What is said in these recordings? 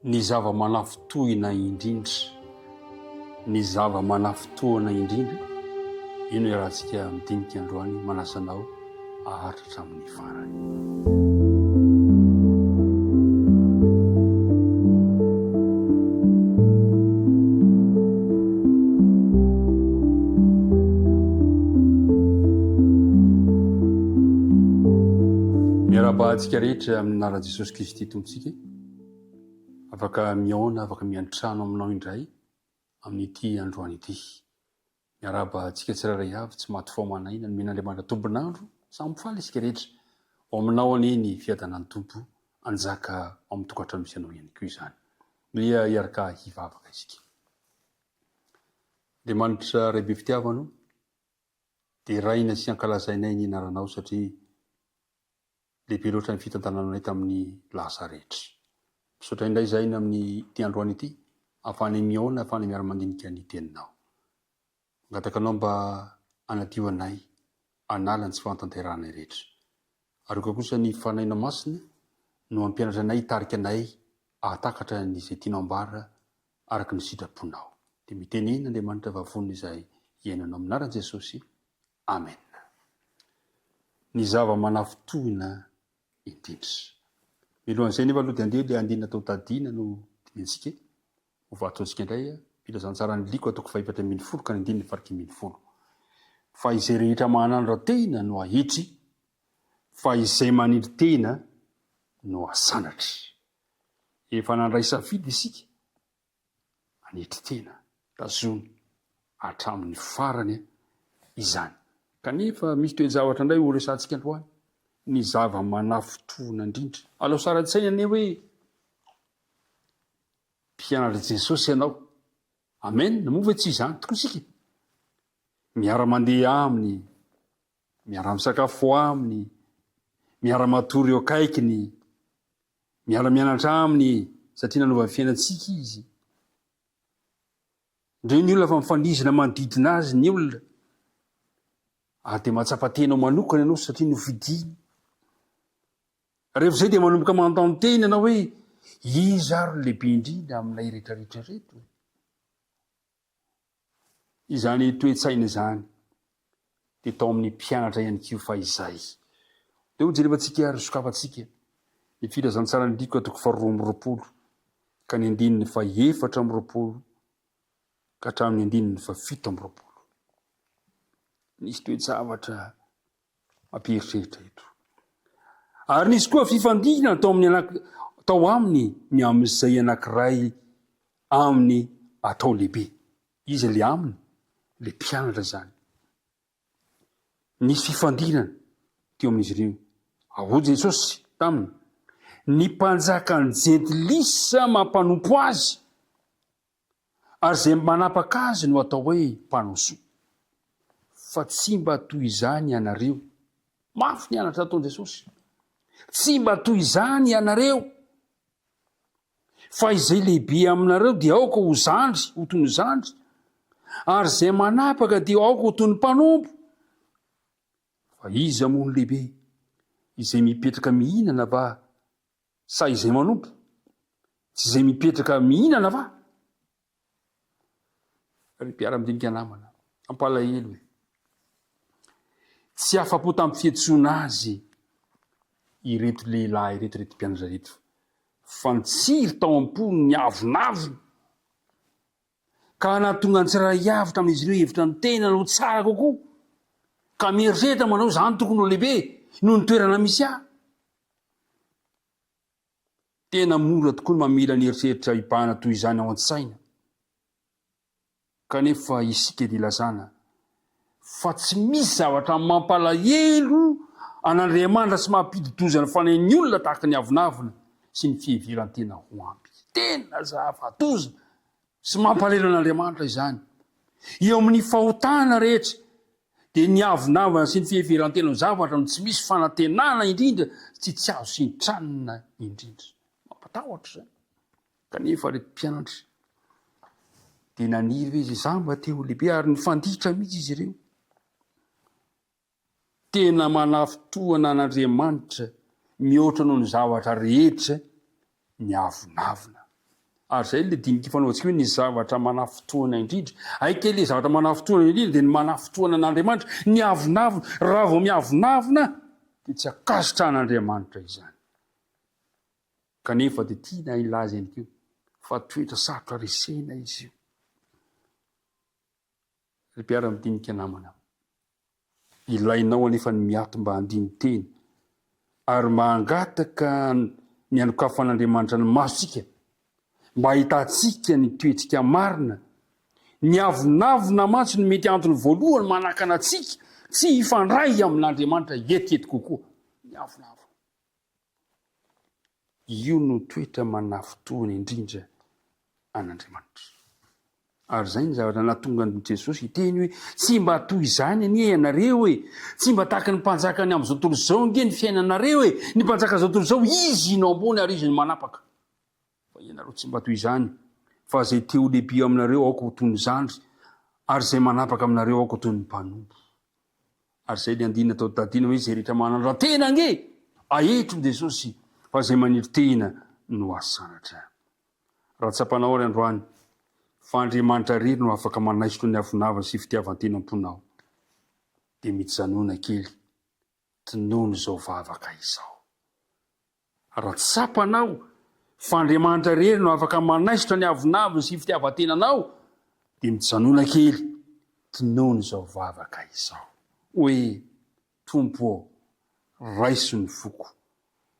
Ny zava-manafitohina indrindra, ny zava-manafitohana indrindra, ino iarahantsika midinika androany manasanao aharitra amin'ny farany. Miara-bahantsika rehetra amin'ny anaran'i Jesosy Kristy tompontsika, afaka miaona, afaka miantrano aminao indray amin'ity androany ity. Miara-bahantsika tsiraray avy, tsy maty fomanaina, ny men'Andriamanitra tombonandro, samy faly isika rehetra. Ao aminao anie ny fiadanan'ny tompo, anjaka ao amin'ny tokantrano misy anao ihany koa izany. Dia hiaraka hivavaka isika. Andriamanitra Raibe fitiavano, dia raina sy ankalazainay ny anaranao satria lehibe loatra ny fitantananay tamin'ny lasa rehetra. Misaotra indray izay amin'ny ity androany ity, ahafahana miaona, ahafahana miara-mandinika ny teninao. Mangataka anao mba anadioanay, anala ny tsy fantanteranay rehetra. Aroka kosa ny fanaina masina no ampianatra anay, hitarika anay, ahatakatra n'izay tianao ambara araka ny sitraponao. Dia mitenena Andriamanitra vavonina izay iainanao amin'ny anaran'i Jesosy. Amen. Ny zava-manafitohina indrindra. Milohan'izay nefa aloha dia andeha dia andina tao tadiana no dinantsika. Ho vataontsika indray filazantsara ny liko atoko 7:10 ka ny 9:10. Fa izay rehetra manandra tena no ahitry, fa izay manindry tena no asanatry. Efa nandray safidy isika, anitry tena, tazony, hatramin'ny farany izany. Kanefa misy toe-javatra indray ho resantsika androany, ny zava-manafitohana indrindra. Alao sara tsy saina anie hoe mpianatra Jesosy ianao. Amen. Moa tsy izany tokoa isika. Miara-mandeha aminy, miara-misakafo aminy, miara-matory eo akaikiny, miara-mianatra aminy satria nanaovany fiainantsika izy. Ndreo ny olona fa mifandizina manodidina azy ny olona. Ary dia mahatsapa-tena manokana ianao satria nofidiny. Rehefa izay dia manomboka manontany tena ianao hoe iza ary lehibe indrindra aminay rehetrarehetra reto. Izany toe-tsaina izany dia tao amin'ny mpianatra ihany koa fa izay. Dia ho jerevantsika ary sokafantsika ny filazantsara ny liko atoko 2:20 ka ny 4:20 ka hatramin'ny 7:20. Nisy toe-javatra mampieritreritra eto. Ary nisy koa fifandihana tao aminy ny amin'izay anankiray aminy atao lehibe. Izy le aminy, le mpianatra zany. Nisy fifandihana teo amin'izy ireo. Ahoa Jesosy taminy, ny mpanjakan'ny jentilisa mampanompo azy, ary izay manapaka azy no atao hoe mpanao soa. Fa tsy mba toy izany ianareo. Mafy ny anatra ataon'i Jesosy. Tsy mba toy izany ianareo. Fa izay lehibe aminareo dia aoka ho zandry, ho toy ny zandry. Ary izay manapaka dia aoka ho toy ny mpanompo. Fa iza moa ny lehibe? Izay mipetraka mihinana va? Sa izay manompo? Tsy izay mipetraka mihinana va? Ry mpiara-midinika namana, ampalahelo e. Tsy afa-po tamin'ny fiantsoana azy ireto lehilahy ireto, reto mpianatra reto. Fa nitsiry tao am-pony ny avonavony, ka nahatonga ny tsirairay avy tamin'izy ireo hevitra ny tena no tsara kokoa. Ka mieritreritra manao izany tokony ho lehibe noho ny toerana misy ahy. Tena mora tokoa ny mamela ny eritreritra hibahana toy izany ao an-tsaina. Kanefa isika dia ilazana fa tsy misy zavatra mampalahelo an'Andriamanitra sy mampidi-dozana fanahin'ny olona tahaka ny avinavina sy ny fiheveran-tena ho ampy. Tena zava-doza sy mampalahelo an'Andriamanitra izany. Eo amin'ny fahotana rehetra dia ny avinavina sy ny fiheveran-tena zavatra no tsy misy fanantenana indrindra sy tsy azo sintranina indrindra. Mampatahotra izany. Kanefa reto mpianatra dia naniry hoe izy mba teo lehibe ary nifanditra mihitsy izy ireo. Tena manafitohana an'Andriamanitra mihoatra noho ny zavatra rehetra ny avinavina. ary zay le dinika fanaontsika hoe ny zavatra manafotoana indrindra aika le zavatra manafotoana indrindra dia ny manafotoana an'Andriamanitra ny avinavina raha vao miavinavina dia tsy akasitran'Andriamanitra izany kanefa dia tiana ilaza ihany koa fa toetra sarotra resena izy io ry mpiara-midinika namana ilainao anefa ny miato mba handiny teny ary mangataka ny anokafan'Andriamanitra ny masika mba hitantsika ny toetrika marina ny avinavina mantsy no mety antony voalohany manakana antsika tsy hifandray amin'Andriamanitra etikety kokoa ny avinavina io no toetra manafotoana indrindra an'Andriamanitra ary zay ny zavatra nahatonga ny Jesosy hiteny hoe tsy mba toy izany anie ianareo hoe tsy mba tahaka ny mpanjaka ny amin'izao tontolo izao nge ny fiainanareo hoe ny mpanjaka zao tontolo izao izy no ambony ary izy ny manapaka fa ianareo tsy mba toy izany fa zay teo lehibe aminareo aoka ho toy ny zandry ary zay manapaka aminareo aoka ho toy ny mpanompo ary zay le andinina tao dadiana hoe zay rehetra manandra tena nge ahetro Jesosy fa zay maniry tena no asanatra raha tsapanao ary androany fa Andriamanitra rery no afaka manaisitro ny avinavina sy fitiavan-tena amponao dia mitsanona kely tinono izao vavaka izao raha tsapanao fa Andriamanitra rery no afaka manaisitra ny avinavina sy fitiavan-tenanao dia mitsanona kely tinono izao vavaka izao hoe tompo raiso ny foko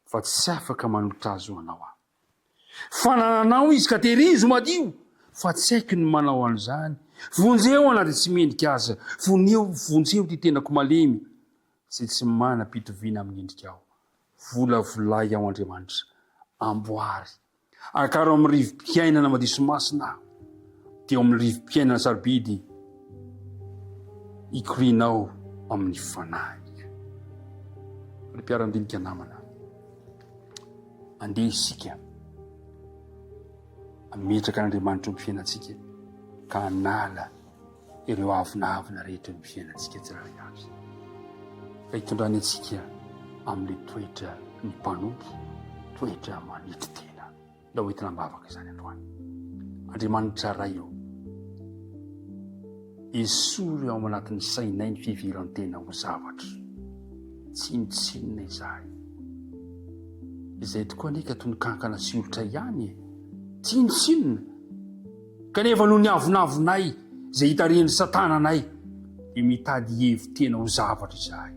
fa tsy afaka manolotra azy ho anao aho fanananao izy ka terizo madio fa tsy haiko ny manao an'izany vonjeo ana dia tsy mendrika aza vonjeo ty tenako malemy sy tsy manam-pitoviana amin'ny endrika aho volavolay ao Andriamanitra amboary akaro amin'ny rivi-piainana madiso masina dia amin'ny rivi-piainana sarobidy ikorianao amin'ny fanahy ry mpiara-midinika namana andeha isika ametraka n'Andriamanitra amin'ny fiainantsika ka hanala ireo avinavina rehetra amin'ny fiainantsika tsirairay avy ka hitondrany antsika amin'ilay toetra ny mpanompo toetra manitry tena da hoentina mavaka izany androany Andriamanitra ray eo esory ao anatin'ny sainay ny fiviran-tena ho zavatra tsinotsinona izahay izay tokoa anika toy ny kankana sy olotra ihany tsinotsinona kanefa noho ny avinavinay zay hitarian'ny satananay dia mitady hevi tena ho zavatra izahay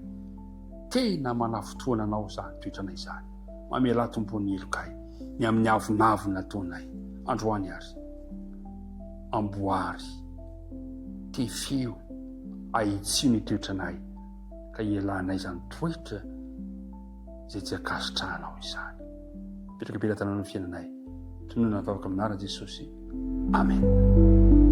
tena manafotoana anao izany toetranay izany mamela tompony elokay ny amin'ny avinavina taonay androany ary amboary tefeo ahitsio ny toetranay ka ialanay izany toetra zay tsy akasitrahanao izany petraka belatana ny fiainanay tonoana vavaka aminara Jesosy amen